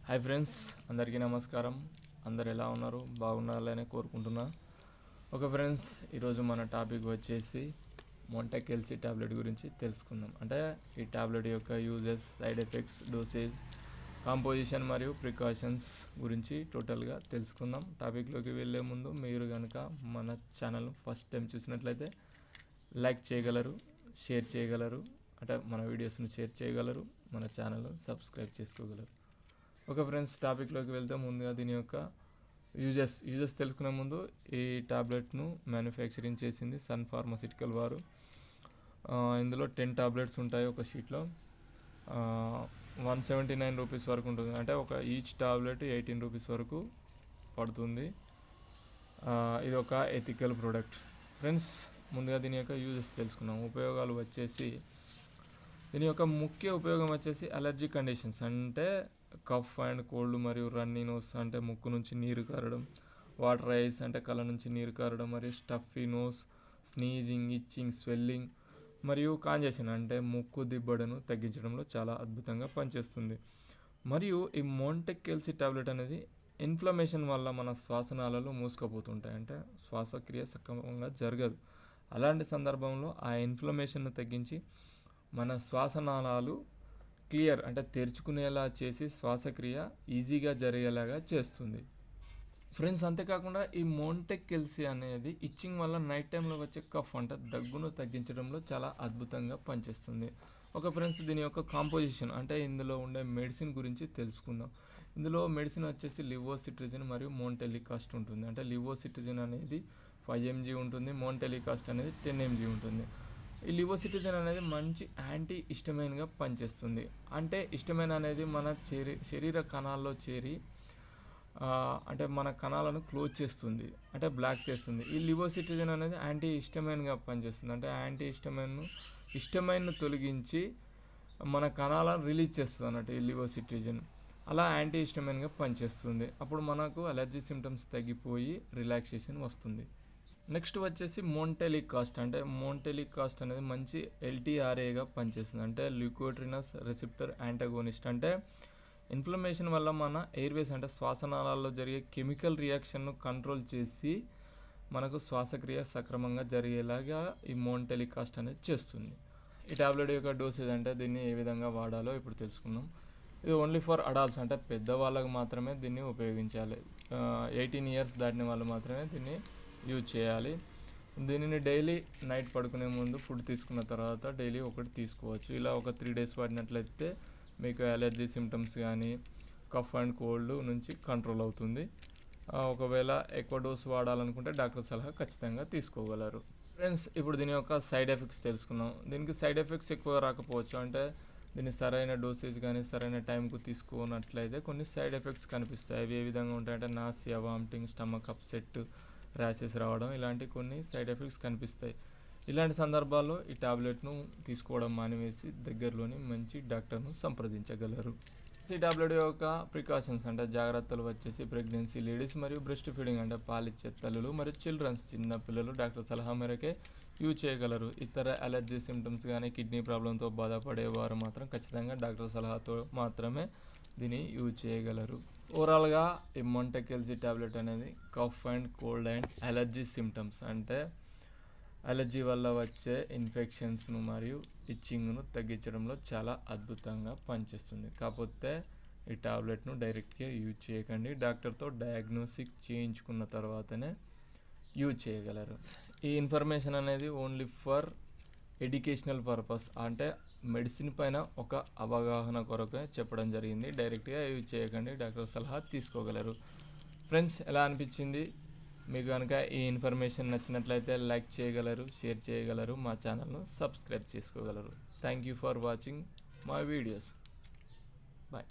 Hi friends, అందరికీ నమస్కారం. అందరు ఎలా ఉన్నారు? బాగుండాలని కోరుకుంటున్నా. ఫ్రెండ్స్, ఈరోజు మన టాపిక్ వచ్చేసి మోంటెకెల్సీ టాబ్లెట్ గురించి తెలుసుకుందాం. అంటే ఈ టాబ్లెట్ యొక్క uses, side effects, dosage, composition మరియు ప్రికాషన్స్ గురించి టోటల్గా తెలుసుకుందాం. టాపిక్లోకి వెళ్ళే ముందు మీరు కనుక మన ఛానల్ ఫస్ట్ టైం చూసినట్లయితే లైక్ చేయగలరు, షేర్ చేయగలరు, అంటే మన వీడియోస్ని షేర్ చేయగలరు, మన ఛానల్ సబ్స్క్రైబ్ చేసుకోగలరు. ఫ్రెండ్స్, టాపిక్లోకి వెళ్తే ముందుగా దీని యొక్క యూజెస్ తెలుసుకునే ముందు ఈ టాబ్లెట్ను మ్యానుఫ్యాక్చరింగ్ చేసింది సన్ ఫార్మాసిటికల్ వారు. ఇందులో 10 టాబ్లెట్స్ ఉంటాయి ఒక షీట్లో. 179 రూపీస్ వరకు ఉంటుంది. అంటే ఈచ్ టాబ్లెట్ 18 రూపీస్ వరకు పడుతుంది. ఇది ఒక ఎథికల్ ప్రోడక్ట్. ఫ్రెండ్స్, ముందుగా దీని యొక్క యూజెస్ తెలుసుకున్నాం. ఉపయోగాలు వచ్చేసి దీని యొక్క ముఖ్య ఉపయోగం వచ్చేసి అలర్జీ కండిషన్స్, అంటే కఫ్ అండ్ కోల్డ్ మరియు రన్నీ నోస్, అంటే ముక్కు నుంచి నీరు కారడం, వాటర్ ఐస్, అంటే కళ్ళ నుంచి నీరు కారడం, మరియు stuffy nose, sneezing, itching, swelling మరియు కాంజెషన్, అంటే ముక్కు దిబ్బడను తగ్గించడంలో చాలా అద్భుతంగా పనిచేస్తుంది. మరియు ఈ మోంటెకెల్సీ టాబ్లెట్ అనేది ఇన్ఫ్లమేషన్ వల్ల మన శ్వాసనాళాలు మూసుకుపోతుంటాయి, అంటే శ్వాసక్రియ సక్రమంగా జరగదు. అలాంటి సందర్భంలో ఆ ఇన్ఫ్లమేషన్ను తగ్గించి మన శ్వాసనాళాలు క్లియర్, అంటే తెరుచుకునేలా చేసి శ్వాసక్రియ ఈజీగా జరిగేలాగా చేస్తుంది. ఫ్రెండ్స్, అంతేకాకుండా ఈ మోంటెకెల్సీ అనేది ఇచ్చింగ్ వల్ల నైట్ టైంలో వచ్చే కఫ్, అంటే దగ్గును తగ్గించడంలో చాలా అద్భుతంగా పనిచేస్తుంది. ఫ్రెండ్స్, దీని యొక్క కాంపోజిషన్, అంటే ఇందులో ఉండే మెడిసిన్ గురించి తెలుసుకుందాం. ఇందులో మెడిసిన్ వచ్చేసి లివోసిట్రిజిన్ మరియు మోంటెలికాస్ట్ ఉంటుంది. అంటే లివోసిట్రిజిన్ అనేది 5 mg ఉంటుంది, మోంటెలికాస్ట్ అనేది 10 mg ఉంటుంది. ఈ లివోసిట్రిజిన్ అనేది మంచి యాంటీ హిస్టమైన్గా పనిచేస్తుంది. అంటే హిస్టమైన్ అనేది మన శరీర కణాల్లో చేరి అంటే మన కణాలను క్లోజ్ చేస్తుంది, అంటే బ్లాక్ చేస్తుంది. ఈ లివోసిట్రిజిన్ అనేది యాంటీ హిస్టమైన్గా పనిచేస్తుంది. అంటే యాంటీ హిస్టమైన్ను తొలగించి మన కణాలను రిలీజ్ చేస్తుంది అన్నట్టు ఈ లివోసిట్రిజిన్. అలా యాంటీ హిస్టమైన్గా పనిచేస్తుంది. అప్పుడు మనకు అలర్జీ సిమ్టమ్స్ తగ్గిపోయి రిలాక్సేషన్ వస్తుంది. నెక్స్ట్ వచ్చేసి మోంటెలికాస్ట్. అంటే మోంటెలికాస్ట్ అనేది మంచి LTRAగా పనిచేస్తుంది. అంటే ల్యూకోట్రినస్ రిసెప్టర్ యాంటాగోనిస్ట్. అంటే ఇన్ఫ్లమేషన్ వల్ల మన ఎయిర్వేస్, అంటే శ్వాసనాళాల్లో జరిగే కెమికల్ రియాక్షన్ను కంట్రోల్ చేసి మనకు శ్వాసక్రియ సక్రమంగా జరిగేలాగా ఈ మోంటెలికాస్ట్ అనేది చేస్తుంది. ఈ టాబ్లెట్ యొక్క డోసేజ్, అంటే దీన్ని ఏ విధంగా వాడాలో ఇప్పుడు తెలుసుకుందాం. ఇది ఓన్లీ ఫర్ అడల్ట్స్, అంటే పెద్దవాళ్ళకు మాత్రమే దీన్ని ఉపయోగించాలి. 18 years దాటిన వాళ్ళు మాత్రమే దీన్ని యూజ్ చేయాలి. దీనిని డైలీ నైట్ పడుకునే ముందు ఫుడ్ తీసుకున్న తర్వాత డైలీ ఒకటి తీసుకోవచ్చు. ఇలా 3 days వాడినట్లయితే మీకు అలర్జీ సిమ్టమ్స్ కానీ కఫ్ అండ్ కోల్డ్ నుంచి కంట్రోల్ అవుతుంది. ఒకవేళ ఎక్కువ డోస్ వాడాలనుకుంటే డాక్టర్ సలహా ఖచ్చితంగా తీసుకోగలరు. ఫ్రెండ్స్, ఇప్పుడు దీని యొక్క సైడ్ ఎఫెక్ట్స్ తెలుసుకున్నాం. దీనికి సైడ్ ఎఫెక్ట్స్ ఎక్కువ రాకపోవచ్చు. అంటే దీన్ని సరైన డోసేజ్ కానీ సరైన టైంకు తీసుకున్నట్లయితే కొన్ని సైడ్ ఎఫెక్ట్స్ కనిపిస్తాయి. అవి ఏ విధంగా ఉంటాయంటే nausea, vomiting, stomach upset, rashes రావడం, ఇలాంటి కొన్ని సైడ్ ఎఫెక్ట్స్ కనిపిస్తాయి. ఇలాంటి సందర్భాల్లో ఈ టాబ్లెట్ను తీసుకోవడం మానివేసి దగ్గరలోని మంచి డాక్టర్ను సంప్రదించగలరు. ఈ టాబ్లెట్ యొక్క ప్రికాషన్స్, అంటే జాగ్రత్తలు వచ్చేసి ప్రెగ్నెన్సీ లేడీస్ మరియు బ్రెస్ట్ ఫీడింగ్, అంటే పాలిచ్చే తల్లులు మరియు చిల్డ్రన్స్, చిన్నపిల్లలు డాక్టర్ సలహా మేరకే యూజ్ చేయగలరు. ఇతర అలర్జీ సిమ్టమ్స్ కానీ కిడ్నీ ప్రాబ్లంతో బాధపడేవారు మాత్రం ఖచ్చితంగా డాక్టర్ సలహాతో మాత్రమే దీన్ని యూజ్ చేయగలరు. ఓవరాల్గా ఈ మోంటెకెల్సీ టాబ్లెట్ అనేది cough and cold and allergy symptoms, అంటే అలర్జీ వల్ల వచ్చే ఇన్ఫెక్షన్స్ను మరియు ఇచ్చింగ్ను తగ్గించడంలో చాలా అద్భుతంగా పనిచేస్తుంది. కాకపోతే ఈ టాబ్లెట్ను డైరెక్ట్గా యూజ్ చేయకండి, డాక్టర్తో డయాగ్నోసిస్ చేయించుకున్న తర్వాతనే యూజ్ చేయగలరు. ఈ ఇన్ఫర్మేషన్ అనేది ఓన్లీ ఫర్ ఎడ్యుకేషనల్ పర్పస్, అంటే మెడిసిన్ పైన ఒక అవగాహన కొరకే చెప్పడం జరిగింది. డైరెక్ట్గా యూజ్ చేయకండి, డాక్టర్ సలహా తీసుకోగలరు. ఫ్రెండ్స్, ఎలా అనిపించింది? మీకు కనుక ఈ ఇన్ఫర్మేషన్ నచ్చినట్లయితే లైక్ చేయగలరు, షేర్ చేయగలరు, మా ఛానల్ను సబ్స్క్రైబ్ చేసుకోగలరు. Thank you for watching my videos. Bye.